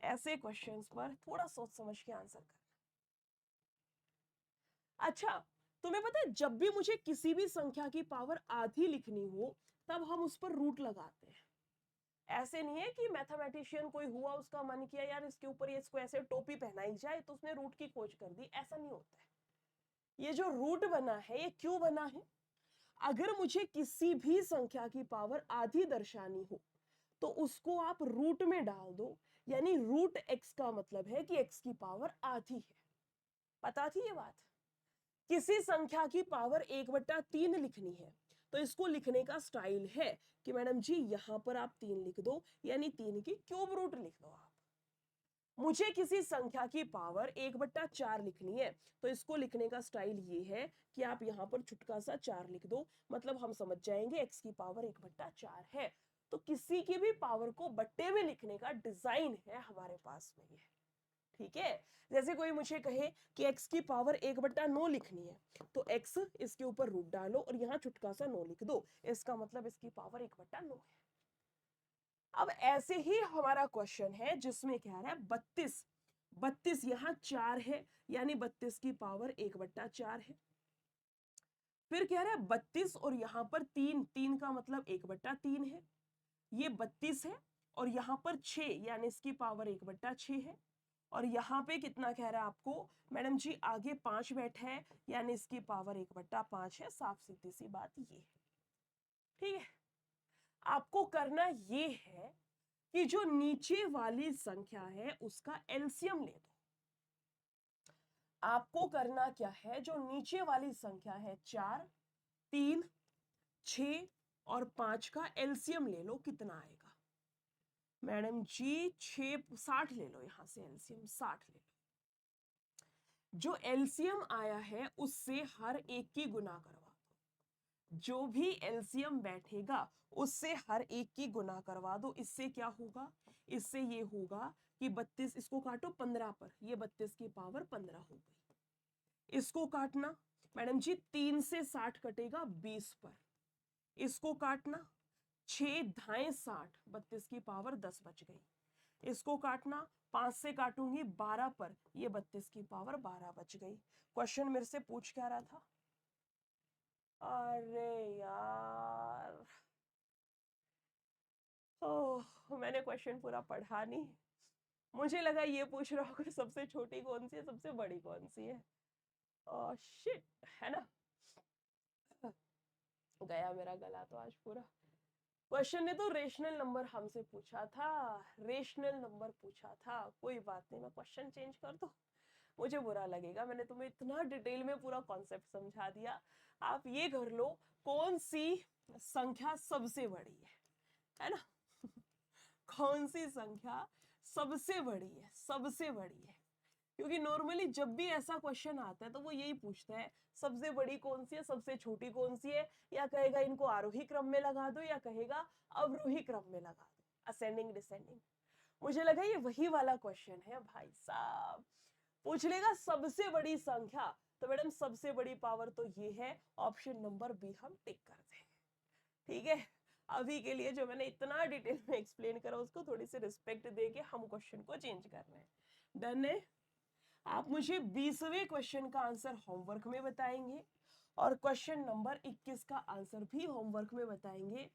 ऐसे क्वेश्चंस पर थोड़ा सोच समझ के आंसर करना। अच्छा, तुम्हें पता है जब भी मुझे किसी भी संख्या की पावर आधी लिखनी हो तब हम उस पर रूट लगाते हैं। ऐसे नहीं है कि मैथमेटिशियन कोई हुआ, उसका मन किया यार इसके ऊपर ये इसको ऐसे टोपी पहनाई जाए तो उसने रूट की खोज कर दी, ऐसा नहीं होता है। ये जो रूट बना है ये क्यों बना है? अगर मुझे किसी भी संख्या की पावर आधी दर्शानी हो तो उसको आप रूट में डाल दो, यानी रूट एक्स का मतलब है कि एक्स की पावर आधी है। पता थी ये बात? किसी संख्या की पावर 1/3 लिखनी है तो इसको लिखने का स्टाइल है कि मैडम जी यहां पर आप 3 लिख दो, यानी 3 की क्यूब रूट लिख दो आप। मुझे किसी संख्या की पावर 1/4 लिखनी है तो इसको लिखने का स्टाइल ये है कि आप यहां पर छुटका सा 4 लिख दो, मतलब हम समझ जाएंगे एक्स की पावर 1/4 है। तो किसी की भी पावर को बट्टे में लिखने का डिजाइन है हमारे पास में ये, ठीक है। जैसे कोई मुझे कहे कि x की पावर 1/9 लिखनी है तो x इसके ऊपर रूट डालो और यहाँ छुटका सा 9 लिख दो, इसका मतलब इसकी पावर 1/9 है। अब ऐसे ही हमारा क्वेश्चन है जिसमें कह रहा है 32, 32 यहाँ 4 है, यानी 32 की पावर 1/4 है। फिर कह रहा है 32 और यहाँ पर 3, 3 का मतलब 1/3 है, ये 32 है, और यहाँ पर 6 यानी इसकी पावर 1/6 है। और यहाँ पे कितना कह रहा है आपको? मैडम जी आगे 5 बैठा है, यानी इसकी पावर 1/5 है। साफ सीधी सी बात ये है, ठीक है। आपको करना ये है कि जो नीचे वाली संख्या है उसका एलसीएम ले दो। आपको करना क्या है, जो नीचे वाली संख्या है 4, 3, 6 और 5 का एलसीएम ले लो, कितना आएगा? मैडम जी 60 ले लो, यहां से एलसीएम 60 ले लो। जो एलसीएम आया है उससे हर एक की गुना करवा दो। जो भी एलसीएम बैठेगा उससे हर एक की गुना करवा दो। इससे क्या होगा? इससे ये होगा कि 32, इसको काटो 15 पर, ये 32 की पावर 15 हो गई। इसको काटना मैडम जी 3 से 60 कटेगा 20 पर, इसको काटना 6 धाए 60, 32 की पावर 10 बच गई। इसको काटना 5 से काटूंगी 12 पर, ये 32 की पावर 12 बच गई। क्वेश्चन मेरे से पूछ क्या रहा था? अरे यार, ओह मैंने क्वेश्चन पूरा पढ़ा नहीं, मुझे लगा ये पूछ रहा होगा सबसे छोटी कौन सी है, सबसे बड़ी कौन सी है। ओह शिट, है ना। गया मेरा गला तो आज पूरा। क्वेश्चन ने तो रेशनल नंबर हमसे पूछा था, रेशनल नंबर पूछा था। कोई बात नहीं, मैं क्वेश्चन चेंज कर दूं, मुझे बुरा लगेगा। मैंने तुम्हें इतना डिटेल में पूरा कॉन्सेप्ट समझा दिया। आप ये कर लो, कौन सी संख्या सबसे बड़ी है ना? कौन सी संख्या सबसे बड़ी है? सबसे बड़ी है, क्योंकि नॉर्मली जब भी ऐसा क्वेश्चन आता है तो वो यही पूछता है सबसे बड़ी कौन सी है, सबसे छोटी कौन सी है, या कहेगा इनको आरोही क्रम में लगा दो, या कहेगा अवरोही क्रम में लगा दो, असेंडिंग डिसेंडिंग। मुझे लगा ये वही वाला क्वेश्चन है भाई साहब। पूछ लेगा सबसे बड़ी संख्या, तो मैडम सबसे बड़ी पावर तो ये है, ऑप्शन नंबर बी हम टिक करते हैं। ठीक है, अभी के लिए जो मैंने इतना डिटेल में एक्सप्लेन करा उसको थोड़ी सी रिस्पेक्ट दे के हम क्वेश्चन को चेंज कर रहे हैं। डन है? आप मुझे 20वें क्वेश्चन का आंसर होमवर्क में बताएंगे और क्वेश्चन नंबर 21 का आंसर भी होमवर्क में बताएंगे।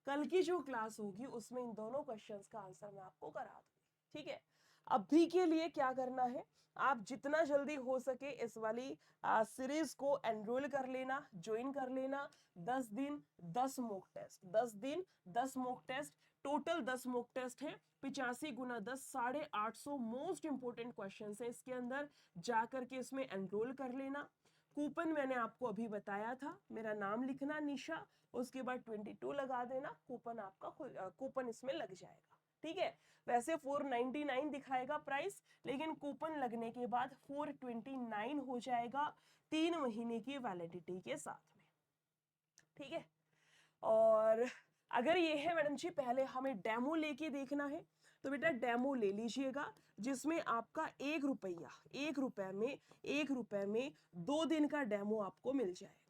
कल की जो क्लास होगी उसमें इन दोनों क्वेश्चंस का आंसर मैं आपको करा दूंगी। ठीक है, अभी के लिए क्या करना है, आप जितना जल्दी हो सके इस वाली सीरीज को एनरोल कर लेना, ज्वाइन कर लेना। 10 दिन 10 मॉक टेस्ट, 10 दिन 10 mock test, total 10 mock test है। 85 गुना 10 850 मोस्ट इंपोर्टेंट क्वेश्चन है इसके अंदर, जाकर के इसमें एनरोल कर लेना। कूपन मैंने आपको अभी बताया था, मेरा नाम लिखना निशा, उसके बाद 22 लगा देना, कूपन आपका कूपन इसमें लग जाएगा। ठीक है, वैसे 499 दिखाएगा प्राइस, लेकिन कूपन लगने के बाद 429 हो जाएगा 3 महीने की वैलिडिटी के साथ में। ठीक है, और अगर ये है मैडम जी पहले हमें डेमो लेके देखना है, तो बेटा डेमो ले लीजिएगा, जिसमें आपका 1 रुपया, 1 रुपए में 2 दिन का डेमो आपको मिल जाएगा।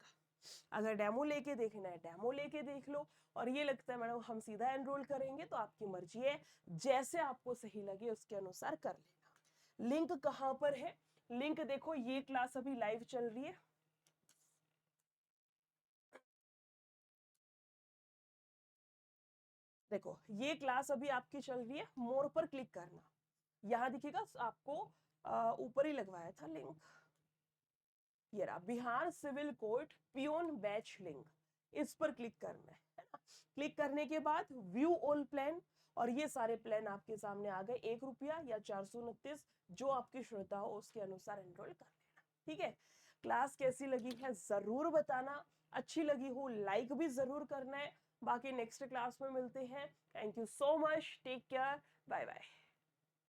अगर डेमो लेके देखना है डेमो लेके देख लो, और ये लगता है मैडम हम सीधा एनरोल करेंगे, तो आपकी मर्जी है, जैसे आपको सही लगे उसके अनुसार कर लेना। लिंक कहां पर है? लिंक देखो, ये क्लास अभी लाइव चल रही है, देखो ये क्लास अभी आपकी चल रही है, मोर पर क्लिक करना, यहां दिखेगा आपको, ऊपर ही लगवाया था लिंक, ये रहा Bihar civil court peon batch link, इस पर क्लिक करना है ना? क्लिक करने के बाद व्यू ऑल प्लान, और ये सारे प्लान आपके सामने आ गए, 1 रुपया या 429, जो आपकी श्रद्धा हो उसके अनुसार एनरोल कर लेना। ठीक है, क्लास कैसी लगी है जरूर बताना, अच्छी लगी हो लाइक भी जरूर करना है। बाकी नेक्स्ट क्लास में मिलते हैं। Thank you so much, take care, bye bye.